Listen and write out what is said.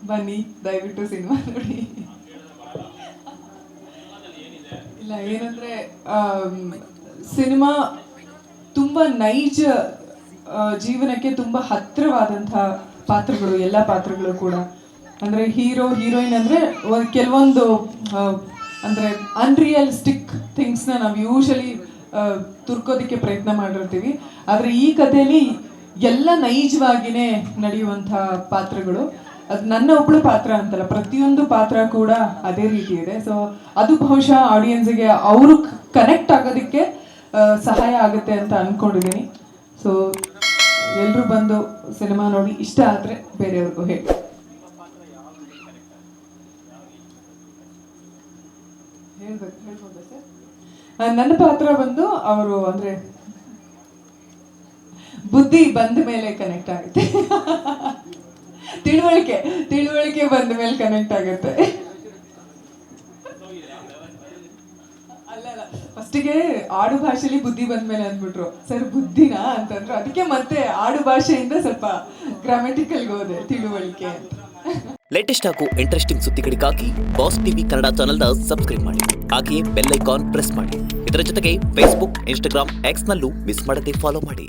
ಬನ್ನಿ ದಯವಿಟ್ಟು ಸಿನಿಮಾ ನೋಡಿ. ಇಲ್ಲ ಏನಂದ್ರೆ ಸಿನಿಮಾ ತುಂಬ ನೈಜ ಜೀವನಕ್ಕೆ ತುಂಬ ಹತ್ತಿರವಾದಂತಹ ಪಾತ್ರಗಳು, ಎಲ್ಲ ಪಾತ್ರಗಳು ಕೂಡ. ಅಂದರೆ ಹೀರೋ ಹೀರೋಯಿನ್ ಅಂದರೆ ಕೆಲವೊಂದು ಅಂದರೆ ಅನ್ರಿಯಲಿಸ್ಟಿಕ್ ಥಿಂಗ್ಸ್ನ ನಾವು ಯೂಶಲಿ ತುರ್ಕೋದಕ್ಕೆ ಪ್ರಯತ್ನ ಮಾಡಿರ್ತೀವಿ. ಆದರೆ ಈ ಕಥೆಯಲ್ಲಿ ಎಲ್ಲ ನೈಜವಾಗಿಯೇ ನಡೆಯುವಂಥ ಪಾತ್ರಗಳು. ಅದು ನನ್ನ ಒಬ್ಬಳು ಪಾತ್ರ ಅಂತಲ್ಲ, ಪ್ರತಿಯೊಂದು ಪಾತ್ರ ಕೂಡ ಅದೇ ರೀತಿ ಇದೆ. ಸೊ ಅದು ಬಹುಶಃ ಆಡಿಯನ್ಸ್ಗೆ ಅವರು ಕನೆಕ್ಟ್ ಆಗೋದಕ್ಕೆ ಸಹಾಯ ಆಗುತ್ತೆ ಅಂತ ಅಂದ್ಕೊಂಡಿದ್ದೀನಿ. ಸೊ ಎಲ್ಲರೂ ಬಂದು ಸಿನಿಮಾ ನೋಡಿ ಇಷ್ಟ ಆದರೆ ಬೇರೆಯವ್ರಿಗೂ ಹೇಳಿ. ಹೇಳ್ಬೋದಾ ಸರ್? ನನ್ನ ಪಾತ್ರ ಬಂದು ಅವರು ಅಂದರೆ ಬುದ್ಧಿ ಬಂದ ಮೇಲೆ ಕನೆಕ್ಟ್ ಆಗುತ್ತೆ. ತಿಳುವಳಿಕೆ ಬಂದ ಮೇಲೆ ಕನೆಕ್ಟ್ ಆಗುತ್ತೆ. ಅಲ್ಲ ಫಸ್ಟಿಗೆ ಆಡು ಭಾಷೆಲಿ ಬುದ್ಧಿ ಬಂದ ಮೇಲೆ ಅಂದ್ಬಿಟ್ರು, ಸರ್ ಬುದ್ಧಿನಾ ಅಂತಂದ್ರು. ಅದಕ್ಕೆ ಮತ್ತೆ ಆಡು ಭಾಷೆಯಿಂದ ಸ್ವಲ್ಪ ಗ್ರಾಮೆಟಿಕಲ್ಗೆ ಹೋದೆ, ತಿಳುವಳಿಕೆ ಅಂತ. ಲೇಟೆಸ್ಟ್ ಹಾಗೂ ಇಂಟ್ರೆಸ್ಟಿಂಗ್ ಸುದ್ದಿಗಳಿಗಾಗಿ ಬಾಸ್ ಟಿವಿ ಕನ್ನಡ ಚಾನೆಲ್ನ ಸಬ್ಸ್ಕ್ರೈಬ್ ಮಾಡಿ. ಹಾಗೆಯೇ ಬೆಲ್ ಐಕಾನ್ ಪ್ರೆಸ್ ಮಾಡಿ. ಇದರ ಜೊತೆಗೆ ಫೇಸ್ಬುಕ್, ಇನ್ಸ್ಟಾಗ್ರಾಮ್, ಎಕ್ಸ್ ನಲ್ಲೂ ಮಿಸ್ ಮಾಡದೆ ಫಾಲೋ ಮಾಡಿ.